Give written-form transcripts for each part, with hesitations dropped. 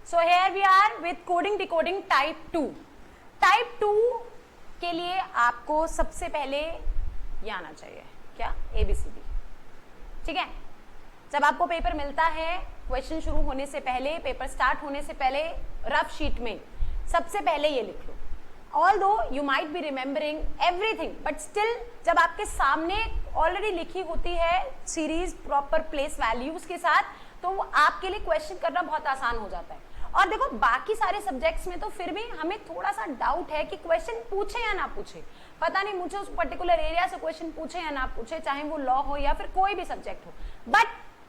So here we are with coding decoding type 2. Type 2 के लिए आपको सबसे पहले ये आना चाहिए, क्या? ABCD. ठीक है, जब आपको पेपर मिलता है, क्वेश्चन शुरू होने से पहले, पेपर स्टार्ट होने से पहले, रफ शीट में सबसे पहले ये लिख लो. Although you might be remembering everything, but still जब आपके सामने ऑलरेडी लिखी होती है सीरीज प्रॉपर प्लेस वैल्यूज के साथ, तो वो आपके लिए क्वेश्चन करना बहुत आसान हो जाता है. और देखो बाकी सारे सब्जेक्ट्स में तो फिर भी हमें थोड़ा सा डाउट है कि क्वेश्चन पूछे या ना पूछे. पता नहीं मुझे उस पर्टिकुलर एरिया से क्वेश्चन पूछे या ना पूछे, चाहे वो लॉ हो या फिर कोई भी सब्जेक्ट हो. बट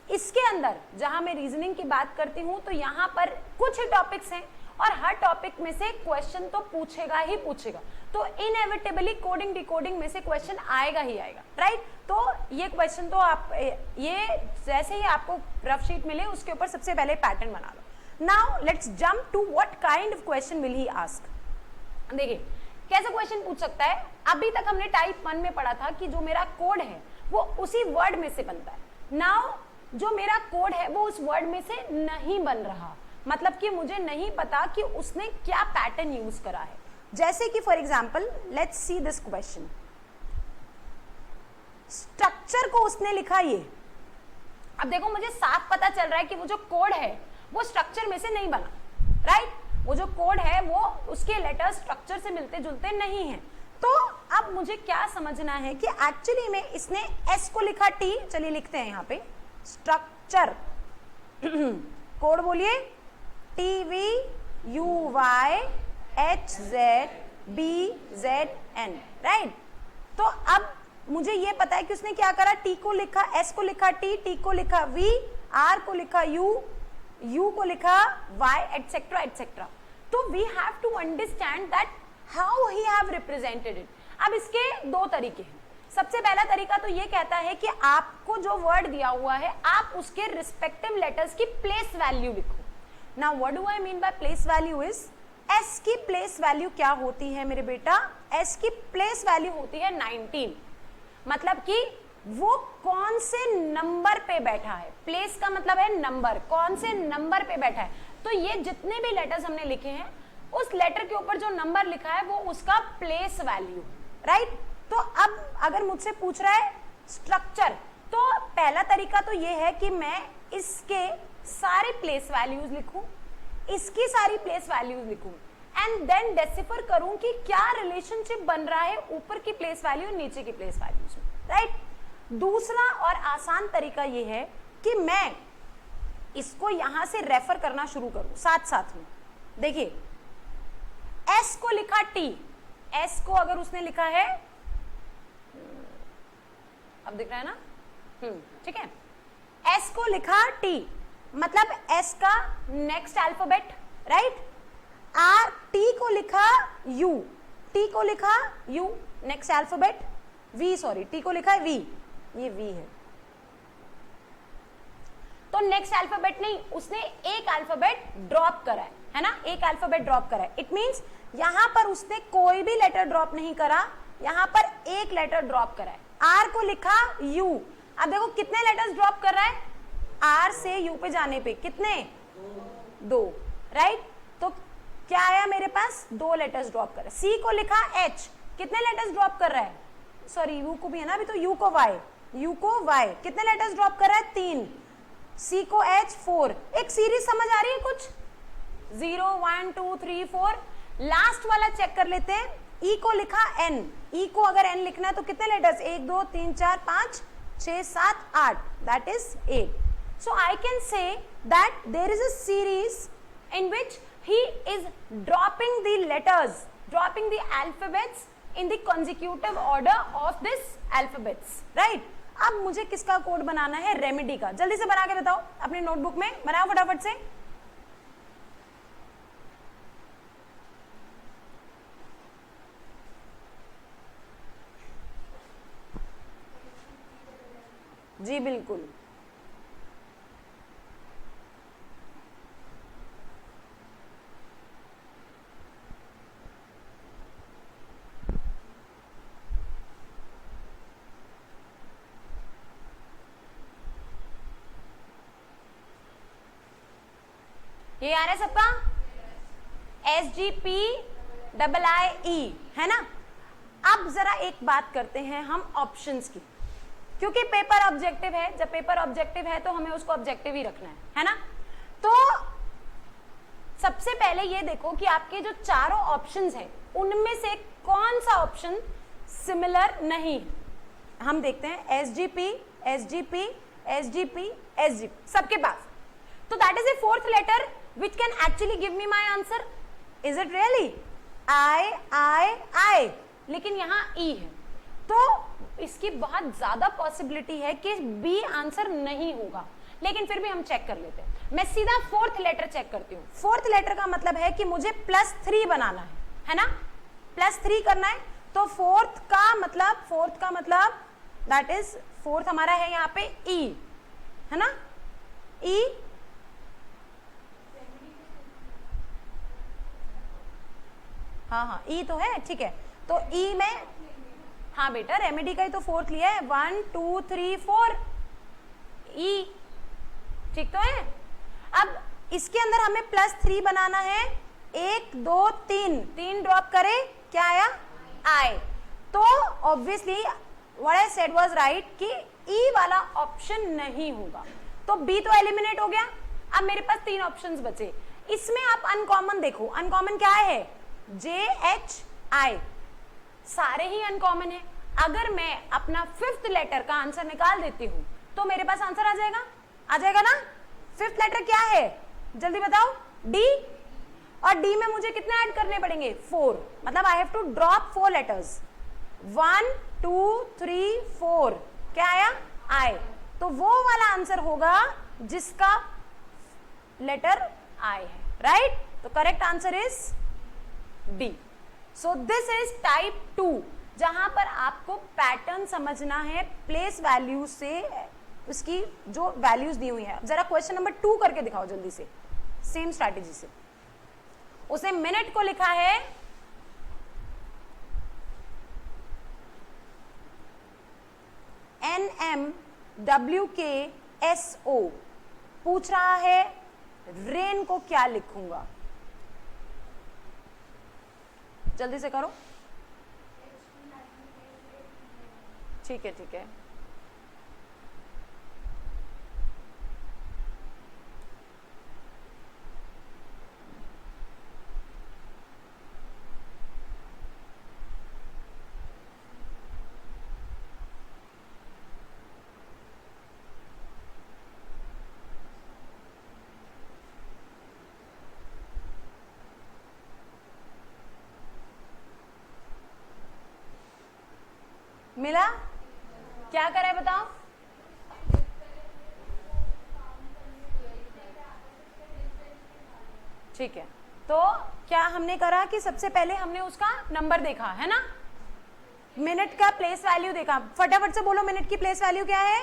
इसके अंदर जहां मैं रीजनिंग की बात करती हूं, तो यहाँ पर कुछ ही टॉपिक्स हैं और हर टॉपिक में से क्वेश्चन तो पूछेगा ही पूछेगा. तो इनएविटेबली कोडिंग डिकोडिंग में से क्वेश्चन आएगा ही आएगा, राइट? तो ये क्वेश्चन तो आप ये जैसे ही आपको रफ शीट मिले उसके ऊपर सबसे पहले पैटर्न बना लो. Now let's jump to what kind of question will he ask. देखिए कैसा क्वेश्चन पूछ सकता है. अभी तक हमने टाइप 1 में पढ़ा था कि जो मेरा कोड है वो उसी वर्ड में से बनता है. नाउ जो मेरा कोड है वो उस वर्ड में से नहीं बन रहा, मतलब कि मुझे नहीं पता कि उसने क्या पैटर्न यूज करा है. जैसे कि for example let's see this question. Structure को उसने लिखा ये. अब देखो मुझे साफ पता चल रहा है कि वो जो कोड है वो स्ट्रक्चर में से नहीं बना, राइट? वो जो कोड है वो उसके लेटर स्ट्रक्चर से मिलते जुलते नहीं है. तो अब मुझे क्या समझना है कि एक्चुअली में इसने एस को लिखा टी. चलिए लिखते हैं यहाँ पे स्ट्रक्चर. कोड बोलिए TVUYHZBZN, राइट? तो अब मुझे ये पता है कि उसने क्या करा. टी को लिखा, एस को लिखा टी, टी को लिखा वी, आर को लिखा यू, यू को लिखा वाई, एटसेट्रा एटसेट्रा. तो we have to understand that how he have represented it. अब इसके दो तरीके हैं. सबसे पहला तरीका तो ये कहता है कि आपको जो वर्ड दिया हुआ है आप उसके रिस्पेक्टिव लेटर्स की प्लेस वैल्यू लिखो. Now what do I mean by place value is, S की प्लेस वैल्यू क्या होती है मेरे बेटा? एस की प्लेस वैल्यू होती है 19. मतलब कि वो कौन से नंबर पे बैठा है. प्लेस का मतलब है नंबर, कौन से नंबर पे बैठा है. तो ये जितने भी लेटर्स हमने लिखे हैं उस लेटर के ऊपर जो नंबर लिखा है वो उसका प्लेस वैल्यू, राइट? तो अब अगर मुझसे पूछ रहा है स्ट्रक्चर, तो पहला तरीका तो ये है कि मैं इसके सारे प्लेस वैल्यूज लिखूं, इसकी सारी प्लेस वैल्यूज लिखूं एंड देन डेसिफर करूं कि क्या रिलेशनशिप बन रहा है ऊपर की प्लेस वैल्यू नीचे की प्लेस वैल्यूज में, राइट? दूसरा और आसान तरीका ये है कि मैं इसको यहां से रेफर करना शुरू करूं साथ साथ में. देखिए एस को लिखा टी, एस को अगर उसने लिखा है, अब दिख रहा है ना? ठीक है. एस को लिखा टी मतलब एस का next alphabet, right? R, T को लिखा यू, टी को लिखा U next alphabet. V, sorry T को लिखा है वी, ये वी है. तो नेक्स्ट अल्फाबेट नहीं, उसने एक अल्फाबेट ड्रॉप करा है ना? एक अल्फाबेट ड्रॉप करा है. इट मींस यहां पर उसने कोई भी लेटर ड्रॉप नहीं करा, यहां पर एक लेटर ड्रॉप करा है. आर को लिखा यू. अब देखो कितने लेटर्स ड्रॉप कर रहा है आर से यू पे जाने पे, कितने? दो, राइट? तो क्या आया मेरे पास? दो लेटर्स ड्रॉप कर रहा है. सी को लिखा एच, कितने लेटर्स ड्रॉप कर रहा है? सॉरी यू को भी है ना अभी, तो यू को वाई, यू को वाई, कितने लेटर्स ड्रॉप कर रहा है? 3. सी को एच 4. एक सीरीज समझ आ रही है कुछ? 0 1 2 3 4. लास्ट वाला चेक कर लेते हैं. ई को लिखा एन, ई को अगर एन लिखना है तो कितने letters? 1 2 3 4 5 6 7 8, that is 8. So I can say that there is a series in which he is dropping the letters, dropping the alphabets in the consecutive order of this alphabets, right? अब मुझे किसका code बनाना है? Remedy का. जल्दी से बना के बताओ अपनी नोटबुक में, बनाओ फटाफट से. जी बिल्कुल. ये आ रहा है सबका, SGPIIE है ना। अब जरा एक बात करते हैं हम ऑप्शंस की, क्योंकि पेपर ऑब्जेक्टिव है, जब पेपर ऑब्जेक्टिव है तो हमें उसको ऑब्जेक्टिव ही रखना है ना। तो सबसे पहले ये देखो कि आपके जो चारों ऑप्शंस हैं उनमें से कौन सा ऑप्शन सिमिलर नहीं है। हम देखते हैं SGP, SGP, SGP, SGP सबके पास, तो that is a fourth letter which can actually give me my answer. Is it really I, लेकिन यहाँ E है, तो इसकी बहुत ज्यादा पॉसिबिलिटी है कि B आंसर नहीं होगा, लेकिन फिर भी हम चेक कर लेते हैं। मैं सीधा फोर्थ लेटर चेक करती हूँ। फोर्थ लेटर का मतलब है कि मुझे +3 बनाना है ना, +3 करना है। तो फोर्थ का मतलब दैट इज फोर्थ हमारा है यहाँ पे E है ना, E हाँ E तो है, ठीक है। तो E में हाँ बेटा रेमेडी का ही तो फोर्थ लिया है, 1 2 3 4 E, ठीक तो है। अब इसके अंदर हमें +3 बनाना है, 1 2 3 ड्रॉप करे, क्या आया I। तो obviously what I said was right कि E वाला ऑप्शन नहीं होगा, तो B तो एलिमिनेट हो गया। अब मेरे पास 3 ऑप्शंस बचे, इसमें आप अनकॉमन देखो, अनकॉमन क्या है, JHI, सारे ही अनकॉमन है। अगर मैं अपना 5th लेटर का आंसर निकाल देती हूं तो मेरे पास आंसर आ जाएगा ना। 5th लेटर क्या है जल्दी बताओ, D, और D में मुझे कितने ऐड करने पड़ेंगे, 4, मतलब I have to drop 4 letters, 1 2 3 4, क्या आया I। तो वो वाला आंसर होगा जिसका लेटर I है, राइट। तो correct answer is B। So this is type 2, जहां पर आपको पैटर्न समझना है प्लेस वैल्यू से, उसकी जो वैल्यूज दी हुई है। जरा क्वेश्चन नंबर 2 करके दिखाओ जल्दी से, सेम स्ट्रैटेजी से। उसे मिनट को लिखा है NMWKSO, पूछ रहा है रेन को क्या लिखूंगा, जल्दी से करो। ठीक है मिला, क्या करा है बताओ। ठीक है, तो क्या हमने करा कि सबसे पहले हमने उसका नंबर देखा है ना, मिनट का प्लेस वैल्यू देखा। फटाफट से बोलो मिनट की प्लेस वैल्यू क्या है,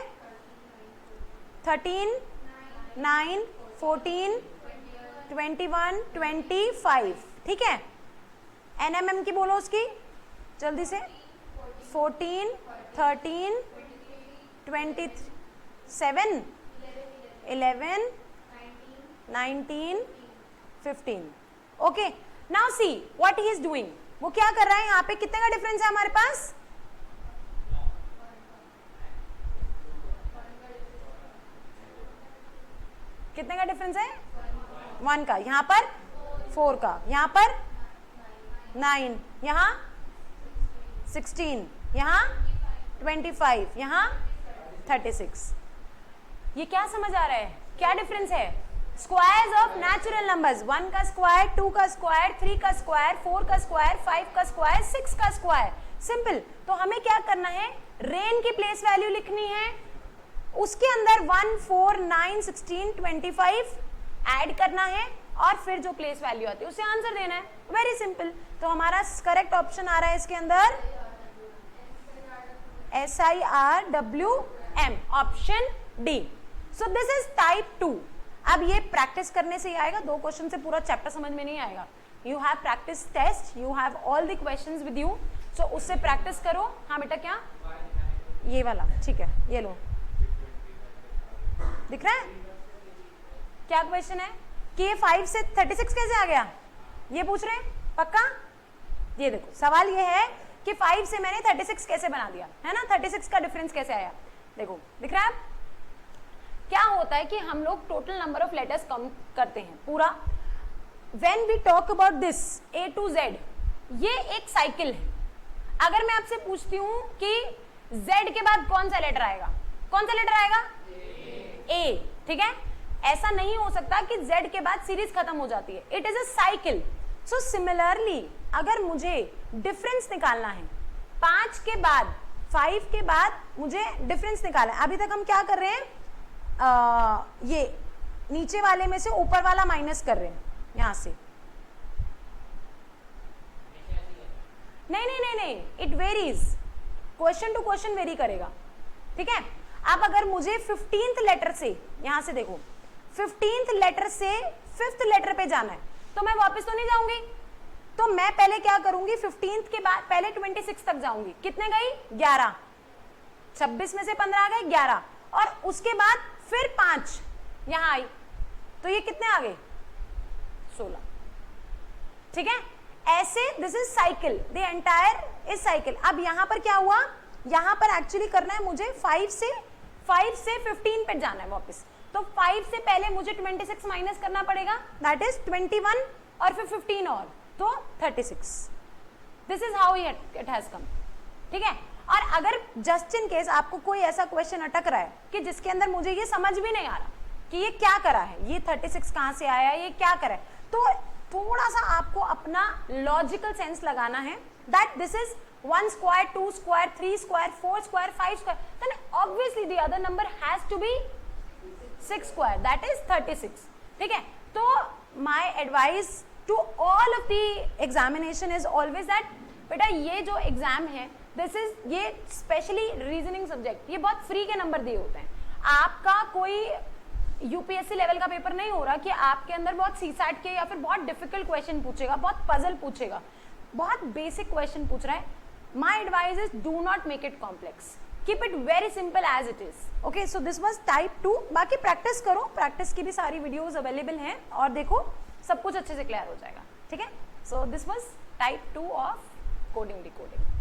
13 9 14 21 25, ठीक है। NMM की बोलो उसकी जल्दी से, 14 13 27 11 19 15। Okay, now see what he is doing, वो क्या कर रहा है यहाँ पे, कितने का डिफरेंस है हमारे पास, कितने का डिफरेंस है, 1 का, यहाँ पर 4 का, यहाँ पर 9, यहाँ 16, यहाँ 25, यहाँ 36। ये क्या समझ आ रहा है, क्या डिफरेंस है, स्क्वायर्स ऑफ नेचुरल नंबर्स, 1 का स्क्वायर, 2 का स्क्वायर, 3 का स्क्वायर, 4 का स्क्वायर, 5 का स्क्वायर, 6 का स्क्वायर, सिंपल। तो हमें क्या करना है, रेन की प्लेस वैल्यू लिखनी है, उसके अंदर 1 4 9 16 25 ऐड करना है, और फिर जो प्लेस वैल्यू आती है उसे आंसर देना है, वेरी सिंपल। तो हमारा करेक्ट ऑप्शन आ रहा है इसके अंदर SIRWM, option D. So this is type 2। अब ये प्रैक्टिस करने से ही आएगा, 2 क्वेश्चन से पूरा चैप्टर समझ में नहीं आएगा। You have practice test, you have all the questions with you, so उससे प्रैक्टिस करो। हाँ बेटा, क्या ये वाला, ठीक है, ये लो, दिख रहा है क्या क्वेश्चन है, कि ये 5 से 36 कैसे आ गया, ये पूछ रहे हैं पक्का? ये देखो सवाल ये है कि 5 से मैंने 36 कैसे बना दिया, है ना? 36 का डिफरेंस कैसे आया? देखो दिख रहा है? क्या होता है कि हम लोग टोटल नंबर ऑफ लेटर्स कम करते हैं पूरा। When we talk about this A to Z, ये एक साइकिल है। अगर मैं आपसे पूछती हूं कि Z के बाद कौन सा लेटर आएगा, कौन सा लेटर आएगा? A, ठीक है? ऐसा नहीं हो सकता कि Z के बाद सीरीज खत्म हो जाती है। It is a cycle. So similarly अगर मुझे डिफरेंस निकालना है 5 के बाद, 5 के बाद मुझे डिफरेंस निकालना है। अभी तक हम क्या कर रहे हैं, ये नीचे वाले में से ऊपर वाला माइनस कर रहे हैं यहां से। नहीं नहीं नहीं नहीं, it varies, question to question vary करेगा, ठीक है? अब अगर मुझे 15th लेटर से, यहां से देखो 15th लेटर से 5th लेटर पे जाना है, तो मैं वापस तो नहीं जाऊंगी, तो मैं पहले क्या करूंगी, 15th के बाद पहले 26 तक जाऊंगी। कितने गई? 11। 26 में से 15 आ गए, 11, और उसके बाद फिर 5 यहां आई, तो ये कितने आ गए? 16, ठीक है? ऐसे this is cycle, the entire is cycle. अब यहां पर क्या हुआ, यहां पर एक्चुअली करना है मुझे 5 से 15 पे जाना है वापस, तो 5 से पहले मुझे 26 माइनस करना पड़ेगा, दैट इज 21, और फिर 15 और, तो 36। This is how it has come, ठीक है? और अगर जस्ट इन केस आपको कोई ऐसा क्वेश्चन अटक रहा है कि जिसके अंदर मुझे ये समझ भी नहीं आ रहा कि ये क्या करा है, ये 36 कहां से आया, ये क्या करा है, तो थोड़ा सा आपको अपना लॉजिकल सेंस लगाना है that this is 1 square, 2 square, 3 square, 4 square, 5 square, then obviously the other number has to be 6 square, that is 36, ठीक है? तो my advice to all of the examination is always that बेटा ये जो exam है, this is, ये specially reasoning subject, ये बहुत फ्री के नंबर दिए होते हैं। आपका कोई यूपीएससी लेवल का पेपर नहीं हो रहा कि आपके अंदर बहुत सीसैट के या फिर बहुत डिफिकल्ट क्वेश्चन पूछेगा, बहुत पजल पूछेगा, बहुत बेसिक क्वेश्चन पूछ रहा है। My advice is do not make it complex, keep it very simple as it is. Okay, so this was type 2। बाकी प्रैक्टिस करो, प्रैक्टिस की भी सारी वीडियोस अवेलेबल हैं, और देखो सब कुछ अच्छे से क्लियर हो जाएगा, ठीक है? सो this was type 2 of coding decoding.